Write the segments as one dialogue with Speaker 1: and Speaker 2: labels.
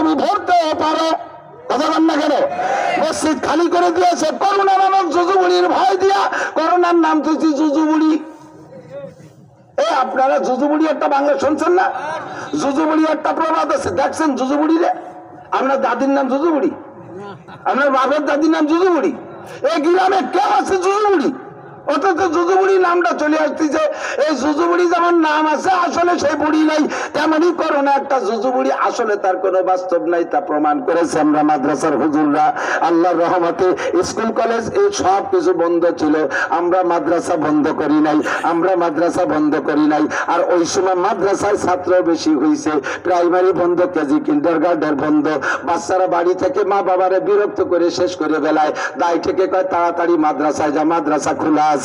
Speaker 1: তুমি ভরতেও পারো। কথা বল না কেন? মসজিদ খালি করে দিয়েছে করোনা নামক জুজুবুড়ির ভয় দিয়া, করোনার নাম তুলছি জুজুবুড়ি। আপনারা জুজুবুড়ি একটা বাংলা শুনছেন না? জুজুবুড়ি একটা প্রবাদ আছে, দেখছেন জুজুবুড়ি রে? আপনার দাদির নাম জুজুবুড়ি, আপনার বাপের দাদির নাম জুজুবুড়ি। এই গ্রামে কে আছে জুজুবুড়ি? অথচ জুজুবুড়ি নামটা চলে আসতেছে। এই জুজুবুড়ি যেমন নাম আছে, আসলে সেই বুড়ি নাই, তেমনি করোনা একটা জুজুবুড়ি, আসলে তার কোনো বাস্তব নাই। তা প্রমাণ করেছে আমরা মাদ্রাসার হুজুররা। আল্লাহর রহমতে স্কুল কলেজ এই সব কিছু বন্ধ ছিল, আমরা মাদ্রাসা বন্ধ করি নাই, আমরা মাদ্রাসা বন্ধ করি নাই। আর ওই সময় মাদ্রাসায় ছাত্র বেশি হয়েছে, প্রাইমারি বন্ধ, কেজি কিন্ডারগার্টেন বন্ধ। বাচ্চারা বাড়ি থেকে মা বাবারে বিরক্ত করে শেষ করে বেলায়, দায় থেকে কয় তাড়াতাড়ি মাদ্রাসায় যা, মাদ্রাসা খোলা আছে।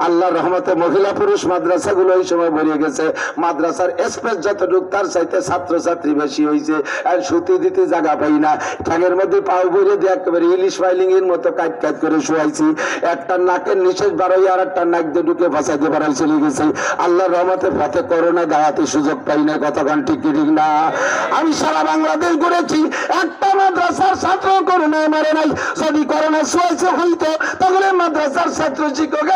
Speaker 1: আল্লাহর রহমতে মহিলা পুরুষ মাদ্রাসাগুলো এই সময় বেরিয়ে গেছে। মাদ্রাসার স্পেস যতটুক তার চাইতে ছাত্রছাত্রী বেশি হয়েছে। আর সুতি দিতে জায়গা পাই না, ঠ্যাঙের মধ্যে পাও ভরে দিয়ে একেবারে ইলিশ ফাইলিং এর মতো কাট কাট করে শুয়াইছি। একটা নাকের নিঃশ্বাস বাড়াই আর একটা নাক দিয়ে ঢুকে ফাঁসাইতে পারাই চলে গেছে। আল্লাহর রহমতে পথে করোনা দাঁড়াতে সুযোগ পাই না। কতক্ষণ ঠিক না? আমি সারা বাংলাদেশ ঘুরেছি, একটা মাদ্রাসার ছাত্র করোনায় মারে নাই। যদি করোনা শুয়েছে হইতো তাহলে মাদ্রাসার ছাত্র শিক্ষক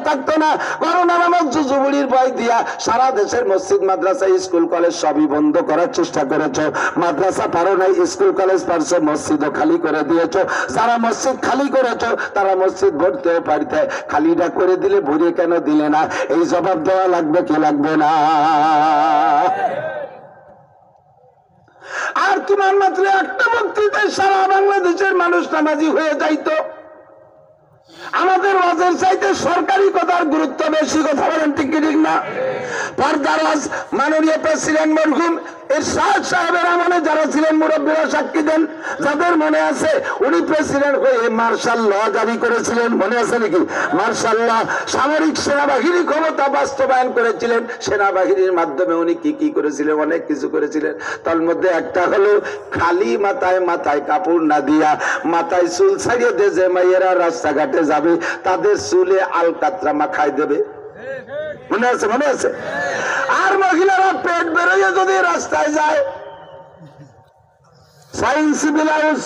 Speaker 1: থাকতো না। করোনা নামক জুজুবুড়ির ভয় দিয়া সারা দেশের মসজিদ মাদ্রাসা স্কুল কলেজ সবই বন্ধ করার চেষ্টা করেছ। মাদ্রাসা পারো নাই, স্কুল কলেজ পারছো, মসজিদও খালি করে দিয়েছ। যারা মসজিদ খালি করেছ তারা মসজিদ ভরতেও পারতে, খালিটা করে দিলে ভরে কেন দিলে না? এই জবাব দেওয়া লাগবে কি লাগবে না? আর তোমার মাত্র একটা বক্তৃতায় সারা বাংলাদেশের মানুষ নামাজি হয়ে যাইতো। আমাদের ওয়াজের চাইতে সরকারি কথার গুরুত্ব বেশি। কথা বলেন ঠিক ঠিক না? পর্দারাজ মাননীয় প্রেসিডেন্ট মরহুম এরশাদ সাহেবের আমলে যারা ছিলেন মুরব্বীরা সাক্ষী দেন, যাদের মনে আছে উনি প্রেসিডেন্ট হয়ে মার্শাল ল জারি করেছিলেন। মনে আছে নাকি? মার্শাল ল, সামরিক সেনাবাহিনী ক্ষমতা বাস্তবায়ন করেছিলেন। সেনাবাহিনীর মাধ্যমে উনি কি কি করেছিলেন? অনেক কিছু করেছিলেন। তার মধ্যে একটা হলো খালি মাথায়, মাথায় কাপড় না দিয়া, মাথায় চুল ছাড়িয়ে দিয়ে যে মাইয়েরা রাস্তাঘাটে যাবে তাদের চুলে আলকাতরা মাখাই দেবে। মনে আছে? মনে আছে? আর মহিলারা পেট বেরোয় যদি রাস্তায় যায়, সায়েন্সি ব্লাউজ,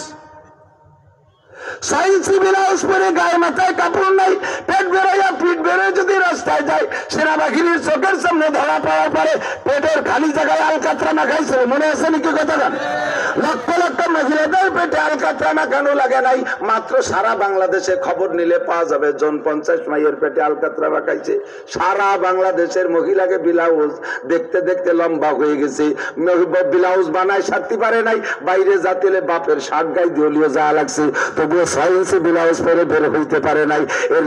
Speaker 1: সায়েন্সি ব্লাউজ পরে, গায়ে মাথায় কাপড় নাই, পেট বেরোয়, পিঠ বেরোয় যদি রাস্তায় যায়, সেনাবাহিনীর চোখের সামনে ধরা পাওয়ার পরে পেটের খালি জায়গায় আলকাতরা মাখাইছে। মনে আছে নাকি কথাটা? লক্ষ লক্ষ মহিলাদের পেটে আলকাতরা মাখানো লাগে নাই। মাত্র সারা বাংলাদেশে খবর নিলে পাওয়া যাবে জন 50 মাইয়ের পেটে আলকাতরা মাখাইছে। সারা বাংলাদেশের মহিলাকে ব্লাউজ দেখতে দেখতে লম্বা হয়ে গেছে। ব্লাউজ বানায় সারতে পারে নাই, বাইরে যাতে বাপের শার্ট গায়ে দিয়েও যাওয়া লাগছে, তবুও সায়েন্সি ব্লাউজ পরে বের হইতে পারে নাই। এর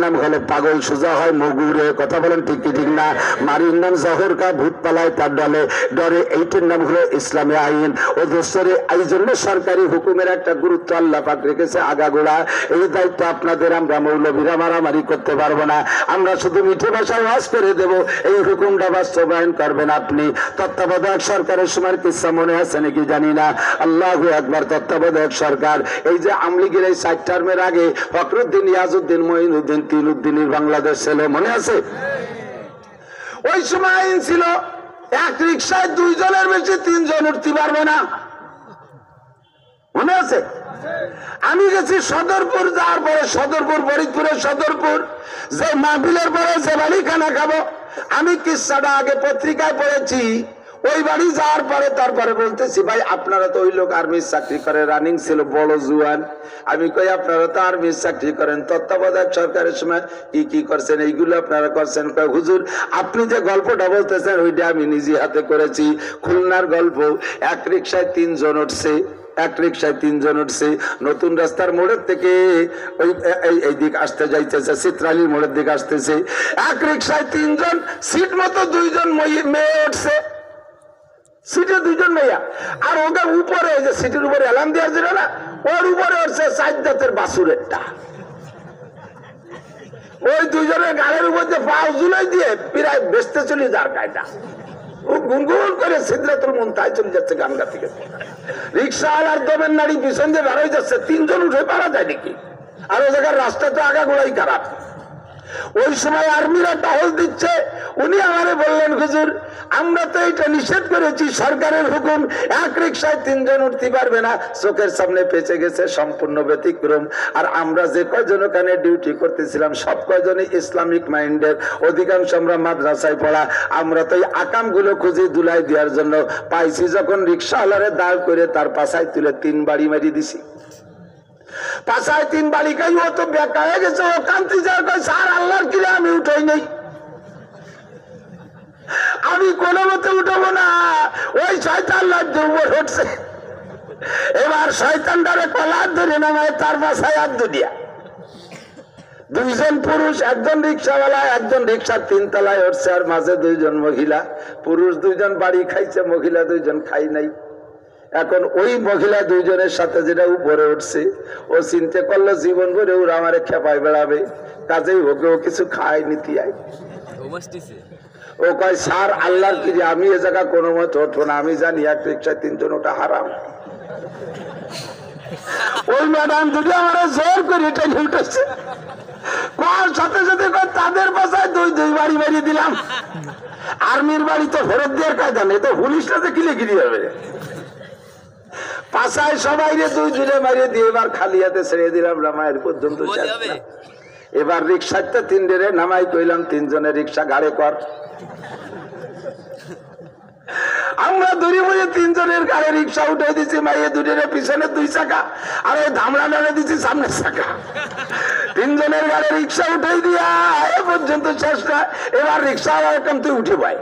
Speaker 1: নাম হলো পাগল সোজা হয় মগুরে। কথা বলেন ঠিক কি ঠিক না? মারির নাম জহর কা, ভূত পালায় তার ডলে ডরে, এইটার নাম হলো ইসলামী আইন ও দোস্তরে। এই জন্য সরকারি হুকুমের একটা গুরুত্ব আল্লাহ পাক রেখেছে আগাগোড়া। এই দায়িত্ব আপনাদের আমরা মৌলবীরা মারামারি করতে পারবো না। আমরা শুধু মিঠে ভাষায় ওয়াজ করে দেব, এই হুকুমটা বাস্তবায়ন করবেন আপনি। তত্ত্বাবধায়ক সরকারের সময় কিসা মনে আছে নাকি জানি না। আল্লাহু আকবার। তত্ত্বাবধায়ক সরকার, এই যে আমলিগের এই 4 টার্মের আগে ফখরুদ্দিন, ইয়াজউদ্দিন, মঈনুদ্দিন, তিনউদ্দিনের বাংলাদেশ ছিল। মনে আছে? ওই সময় আইন ছিল এক রিক্সায় 2 জনের বেশি 3 জন উঠতে পারবে না। মনে আছে? আমি গেছি সদরপুর, যাওয়ার পরে সদরপুর, ফরিদপুরের সদরপুর, যে মাহফিলের পরে যে বাড়ি খানা খাবো, আমি কিস্সাটা আগে পত্রিকায় পড়েছি। ওই বাড়ি যাওয়ার পরে তারপরে বলতেছি, ভাই আপনারা তো ওই লোক আর্মির চাকরি করে, রানিং ছিল বড় জুয়ান। আমি কই আপনারা তো আর্মির চাকরি করেন, তত্ত্বাবধায়ক সরকারের সময় কি কি করছেন, এইগুলো আপনারা করছেন? কয় হুজুর আপনি যে গল্পটা বলতেছেন ওইটা আমি নিজে হাতে করেছি। খুলনার গল্প। এক রিক্সায় 3 জন উঠছে, এক রিক্সায় 3 জন উঠছে। নতুন রাস্তার মোড়ের থেকে এই দিক আসতে যাইতেছে, চিত্রালীর মোড়ের দিকে আসতেছে। এক রিক্সায় 3 জন, সিট মতো 2 জন মেয়ে উঠছে, সিটে 2 জন মেয়া। আর ওদের উপরে, যে সিটের উপরে এলাম দেওয়া ছিল না, ওর উপরে উঠছে 4 দাঁতের বাছুরেরটা। ওই 2 জনের গালের উপর যে পাও ঝুলাই দিয়ে প্রায় বেচতে চলে যার গায়টা, ও গুনগুন করে সিদরাতুল মুনতাহায় চলে যাচ্ছে গান গাতে গাতে। রিক্সাওয়ালার দমের নাড়ি পিছন দিয়ে বেরোয় যাচ্ছে। 3 জন উঠে পারা যায় নাকি? আর ও জায়গার রাস্তা তো আগাগোড়াই খারাপ। ওই সময় আর্মিরা টহল দিচ্ছে, উনি আমারে বললেন হুজুর আমরা তো এটা নিষেধ করেছি, সরকারের হুকুম, এক রিক্সায় 3 জন উঠতে পারবে না। চোখের সামনে পেঁচে গেছে, সম্পূর্ণ ব্যতিক্রম। আর আমরা যে কয়জন ওখানে ডিউটি করতেছিলাম সব কয়জনই ইসলামিক মাইন্ডের, অধিকাংশ আমরা মাদ্রাসায় পড়া। আমরা তো এই আকাম গুলো খুঁজে দুলাই দেওয়ার জন্য পাইছি, যখন রিক্সাওয়ালারে দাঁড় করে তার পাশায় তুলে 3 বাড়ি মারি দিছি। পাশায় 3 বাড়ি খাই, ও তো বেকা হয়ে গেছে, ও কান্তি যায় কয় স্যার আল্লাহর কিরে আমি উঠাই নেই, আমি কোনো মতে উঠাবো না, ওই শয়তান লাদ্দুর উপর উঠছে। এবার শয়তানটারে কলার ধরে নামায় তার বাসায় আর দুনিয়া। 2 জন পুরুষ, একজন রিক্সাওয়ালা, একজন রিক্সার 3 তলায় উঠছে, আর মাঝে 2 জন মহিলা। পুরুষ 2 জন বাড়ি খাইছে, মহিলা 2 জন খাই নাই। এখন ওই মহিলা 2 জনের সাথে যেটা উপরে উঠছে, ও চিন্তা করলো জীবন ভরে ওরা আমারে খেপায় বেড়াবে, কাজেই ওকে ও কিছু খায় নীতি আয়। ও কয় স্যার আল্লাহর কি আমি এ জায়গা কোনো মতে উঠবো না, আমি জানি এক রিক্সায় 3 জন ওটা হারাম। ওই ম্যাডাম দুটো আমার জোর করে টেনে উঠেছে, কোয়ার সাথে সাথে তাদের বাসায় 2 বাড়ি মারিয়ে দিলাম। আর্মির বাড়ি তো ফেরত দেওয়ার কায়দা নেই, তো পুলিশটা তো কিলে গিরি হবে। পাশায় সবাই 2 জুড়ে মারিয়ে দিয়ে এবার খালি হাতে ছেড়ে দিলাম, রামায়ের পর্যন্ত। এবার রিক্সাতে 3 ডেরে নামাই কইলাম 3 জনের রিক্সা গাড়ে কর। আমরা দূরে বসে 3 জনের গাড়ি রিক্সা উঠে দিচ্ছি, মাইয়ে 2 ডেরে পিছনে 2 চাকা, আর ওই ধামড়া নাড়ে দিচ্ছি সামনের চাকা। 3 জনের গাড়ি রিক্সা উঠে দিয়া এ পর্যন্ত চেষ্টা। এবার রিক্সাওয়ালা এরকম তুই উঠে পাই,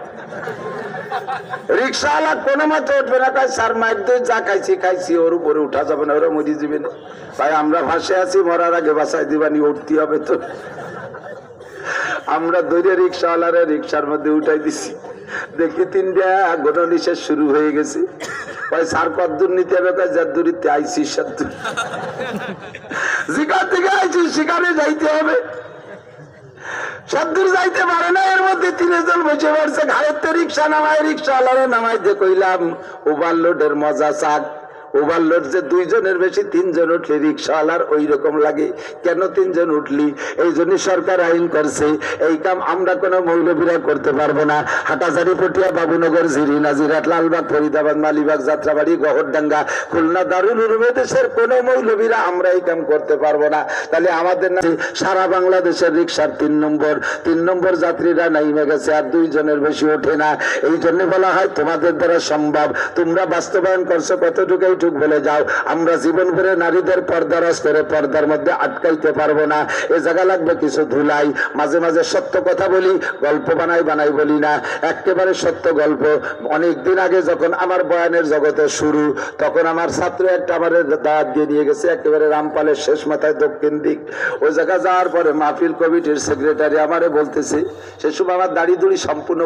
Speaker 1: রিক্সাওয়ালা কোনো মতে উঠবে না, কয় স্যার মাইর দই যা খাইছি খাইছি, ওর উপরে উঠা যাবে না, ওরা মরি যাবে না। ভাই আমরা ভাসে আছি, মরার আগে বাসায় দিবানি, উঠতে হবে তো। আমরা দৌড়ে রিক্সাওয়ালারে রিক্সার মধ্যে উঠাই দিছি। দেখি 3টা ঘটনা শুরু হয়ে গেছে। কয় স্যার কদ্দূর নিতে হবে, কয় যাদ্দুরিতে আইসি সাদ্দুর, যেখান থেকে আইসি সেখানে যাইতে হবে। সাদ্দুর যাইতে পারে না, এর মধ্যে 3 জন বসে পড়ছে। ঘাড়েতে রিক্সা নামায়, রিক্সাওয়ালারে নামাইতে কইলাম ওভারলোডের মজা চাক। ওভারলোড যে 2 জনের বেশি 3 জন উঠলে রিক্সাওয়ালার ওই রকম লাগে, কেন 3 জন উঠলি? এই জন্য সরকার আইন করছে, এই কাম আমরা কোনো মৌলবীরা করতে পারবো না। হাটাজারি, পটিয়া, বাবুনগর, জিরি, নাজিরাট, লালবাগ, ফরিদাবাদ, মালিবাগ, যাত্রাবাড়ি, গহরডাঙ্গা, খুলনা, দারুল উলুম দেশের কোনো মৌলবীরা আমরা এই কাম করতে পারবো না। তাহলে আমাদের না সারা বাংলাদেশের রিক্সার 3 নম্বর যাত্রীরা নাইমে গেছে, আর 2 জনের বেশি ওঠে না। এই জন্য বলা হয় তোমাদের দ্বারা সম্ভব, তোমরা বাস্তবায়ন করছো কতটুকু বলে যাও। আমরা জীবন ভরে নারীদের পর্দারাজ করে পর্দার মধ্যে আটকাইতে পারবো না। এ জায়গা লাগবে কিছু ধুলাই। মাঝে মাঝে সত্য কথা বলি, গল্প বানাই বলি না, একেবারে সত্য গল্প। অনেকদিন আগে যখন আমার বয়ানের জগতে শুরু, তখন আমার ছাত্র একটা আমার দাওয়াত দিয়ে নিয়ে গেছে একেবারে রামপালের শেষ মাথায় দক্ষিণ দিক। ওই জায়গা যাওয়ার পরে মাহফিল কমিটির সেক্রেটারি আমারে বলতেছে, সে সময় আমার দাড়ি দুড়ি সম্পূর্ণ